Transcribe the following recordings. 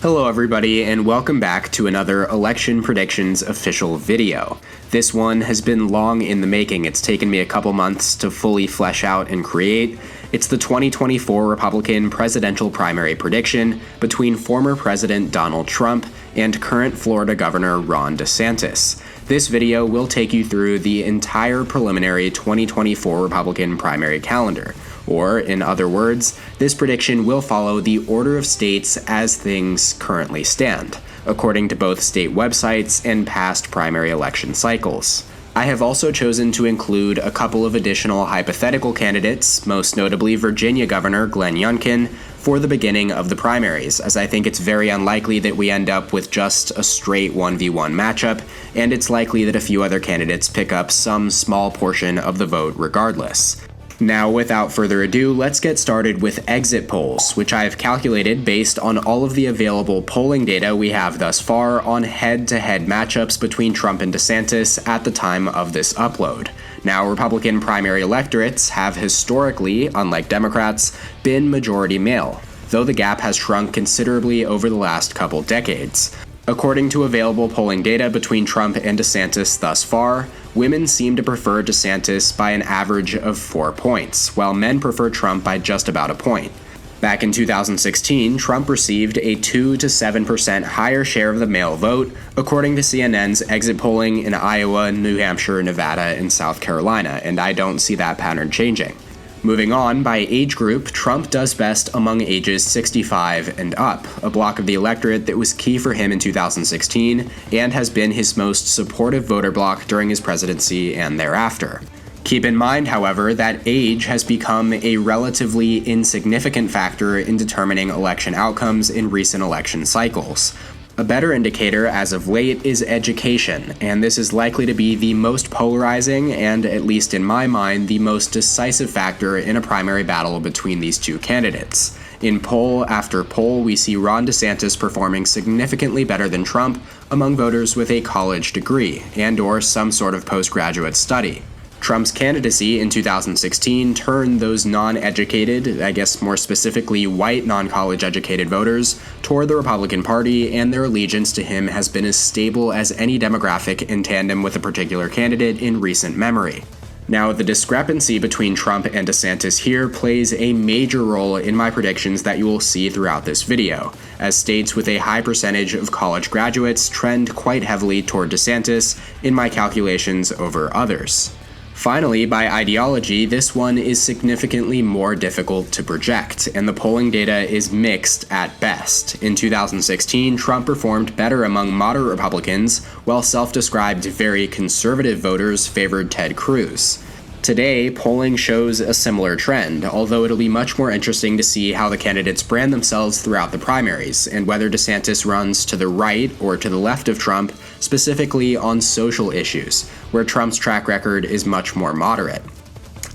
Hello everybody, and welcome back to another Election Predictions official video. This one has been long in the making. It's taken me a couple months to fully flesh out and create. It's the 2024 Republican presidential primary prediction between former President Donald Trump and current Florida Governor Ron DeSantis. This video will take you through the entire preliminary 2024 Republican primary calendar. Or, in other words, this prediction will follow the order of states as things currently stand, according to both state websites and past primary election cycles. I have also chosen to include a couple of additional hypothetical candidates, most notably Virginia Governor Glenn Youngkin, for the beginning of the primaries, as I think it's very unlikely that we end up with just a straight 1v1 matchup, and it's likely that a few other candidates pick up some small portion of the vote regardless. Now, without further ado, let's get started with exit polls, which I have calculated based on all of the available polling data we have thus far on head-to-head matchups between Trump and DeSantis at the time of this upload. Now, Republican primary electorates have historically, unlike Democrats, been majority male, though the gap has shrunk considerably over the last couple decades. According to available polling data between Trump and DeSantis thus far, women seem to prefer DeSantis by an average of 4 points, while men prefer Trump by just about a point. Back in 2016, Trump received a 2 to 7% higher share of the male vote, according to CNN's exit polling in Iowa, New Hampshire, Nevada, and South Carolina, and I don't see that pattern changing. Moving on, by age group, Trump does best among ages 65 and up, a block of the electorate that was key for him in 2016 and has been his most supportive voter bloc during his presidency and thereafter. Keep in mind, however, that age has become a relatively insignificant factor in determining election outcomes in recent election cycles. A better indicator as of late is education, and this is likely to be the most polarizing and, at least in my mind, the most decisive factor in a primary battle between these two candidates. In poll after poll, we see Ron DeSantis performing significantly better than Trump among voters with a college degree and/or some sort of postgraduate study. Trump's candidacy in 2016 turned those non-educated, I guess more specifically white non-college educated voters, toward the Republican Party, and their allegiance to him has been as stable as any demographic in tandem with a particular candidate in recent memory. Now, the discrepancy between Trump and DeSantis here plays a major role in my predictions that you will see throughout this video, as states with a high percentage of college graduates trend quite heavily toward DeSantis in my calculations over others. Finally, by ideology, this one is significantly more difficult to project, and the polling data is mixed at best. In 2016, Trump performed better among moderate Republicans, while self-described very conservative voters favored Ted Cruz. Today, polling shows a similar trend, although it'll be much more interesting to see how the candidates brand themselves throughout the primaries, and whether DeSantis runs to the right or to the left of Trump, specifically on social issues, where Trump's track record is much more moderate.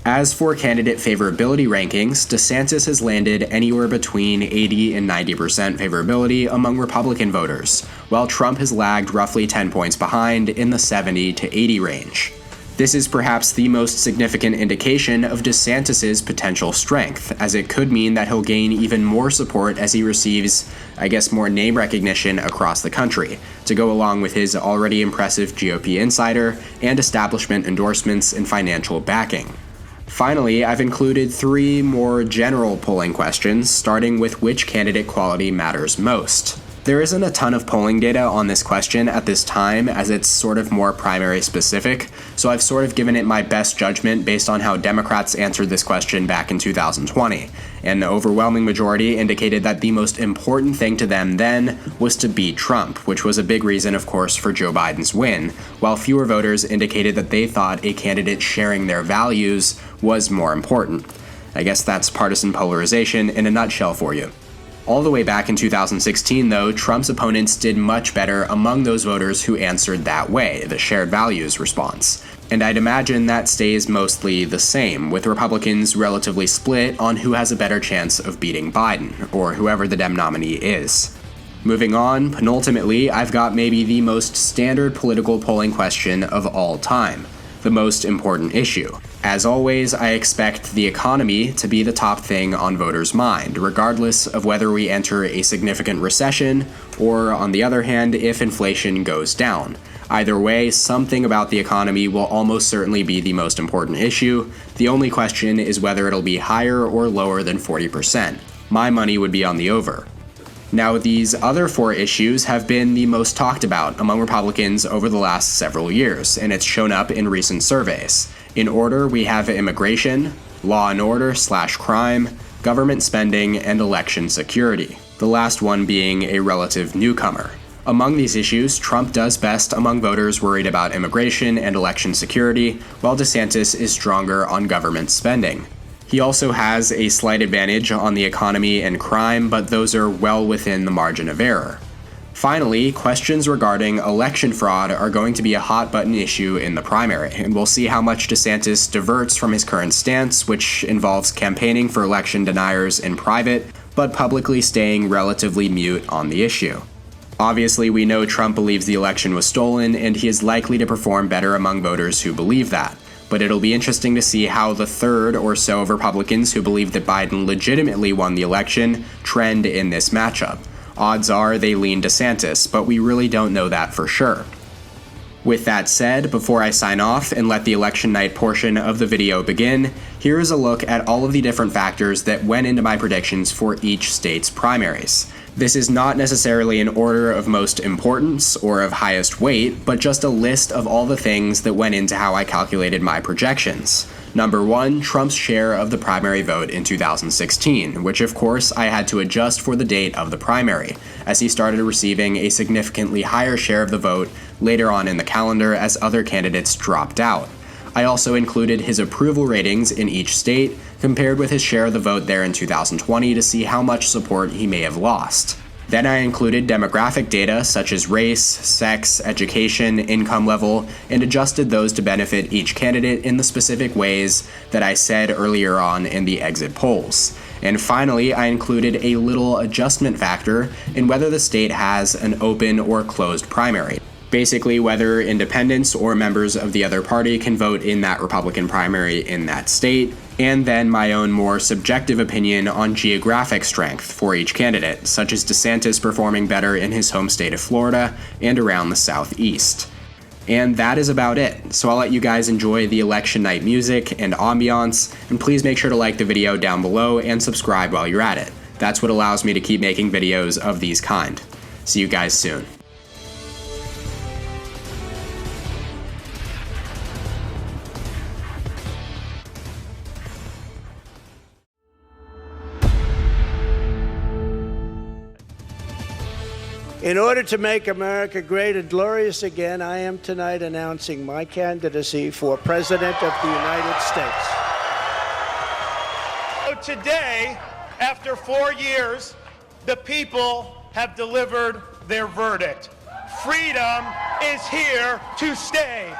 As for candidate favorability rankings, DeSantis has landed anywhere between 80 and 90% favorability among Republican voters, while Trump has lagged roughly 10 points behind in the 70 to 80 range. This is perhaps the most significant indication of DeSantis' potential strength, as it could mean that he'll gain even more support as he receives, more name recognition across the country, to go along with his already impressive GOP insider and establishment endorsements and financial backing. Finally, I've included 3 more general polling questions, starting with which candidate quality matters most. There isn't a ton of polling data on this question at this time, as it's sort of more primary specific, so I've sort of given it my best judgment based on how Democrats answered this question back in 2020. An overwhelming majority indicated that the most important thing to them then was to beat Trump, which was a big reason, of course, for Joe Biden's win, while fewer voters indicated that they thought a candidate sharing their values was more important. I guess that's partisan polarization in a nutshell for you. All the way back in 2016, though, Trump's opponents did much better among those voters who answered that way, the shared values response. And I'd imagine that stays mostly the same, with Republicans relatively split on who has a better chance of beating Biden, or whoever the Dem nominee is. Moving on, penultimately, I've got maybe the most standard political polling question of all time. the most important issue. As always, I expect the economy to be the top thing on voters' mind, regardless of whether we enter a significant recession or, on the other hand, if inflation goes down. Either way, something about the economy will almost certainly be the most important issue. The only question is whether it'll be higher or lower than 40%. My money would be on the over. Now, these other 4 issues have been the most talked about among Republicans over the last several years, and it's shown up in recent surveys. In order, we have immigration, law and order/crime, government spending, and election security, the last one being a relative newcomer. Among these issues, Trump does best among voters worried about immigration and election security, while DeSantis is stronger on government spending. He also has a slight advantage on the economy and crime, but those are well within the margin of error. Finally, questions regarding election fraud are going to be a hot-button issue in the primary, and we'll see how much DeSantis diverts from his current stance, which involves campaigning for election deniers in private, but publicly staying relatively mute on the issue. Obviously, we know Trump believes the election was stolen, and he is likely to perform better among voters who believe that. But it'll be interesting to see how the third or so of Republicans who believe that Biden legitimately won the election trend in this matchup. Odds are they lean DeSantis, but we really don't know that for sure. With that said, before I sign off and let the election night portion of the video begin, here is a look at all of the different factors that went into my predictions for each state's primaries. This is not necessarily an order of most importance or of highest weight, but just a list of all the things that went into how I calculated my projections. Number 1, Trump's share of the primary vote in 2016, which of course I had to adjust for the date of the primary, as he started receiving a significantly higher share of the vote later on in the calendar as other candidates dropped out. I also included his approval ratings in each state, compared with his share of the vote there in 2020 to see how much support he may have lost. Then I included demographic data such as race, sex, education, income level, and adjusted those to benefit each candidate in the specific ways that I said earlier on in the exit polls. And finally, I included a little adjustment factor in whether the state has an open or closed primary. Basically, whether independents or members of the other party can vote in that Republican primary in that state, and then my own more subjective opinion on geographic strength for each candidate, such as DeSantis performing better in his home state of Florida and around the Southeast. And that is about it, so I'll let you guys enjoy the election night music and ambiance, and please make sure to like the video down below and subscribe while you're at it. That's what allows me to keep making videos of these kind. See you guys soon. In order to make America great and glorious again, I am tonight announcing my candidacy for President of the United States. So today, after 4 years, the people have delivered their verdict. Freedom is here to stay.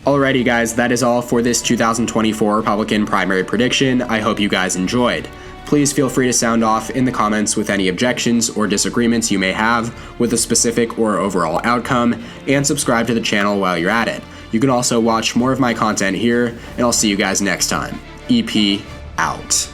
Alrighty guys, that is all for this 2024 Republican primary prediction. I hope you guys enjoyed. Please feel free to sound off in the comments with any objections or disagreements you may have with a specific or overall outcome, and subscribe to the channel while you're at it. You can also watch more of my content here, and I'll see you guys next time. EP out.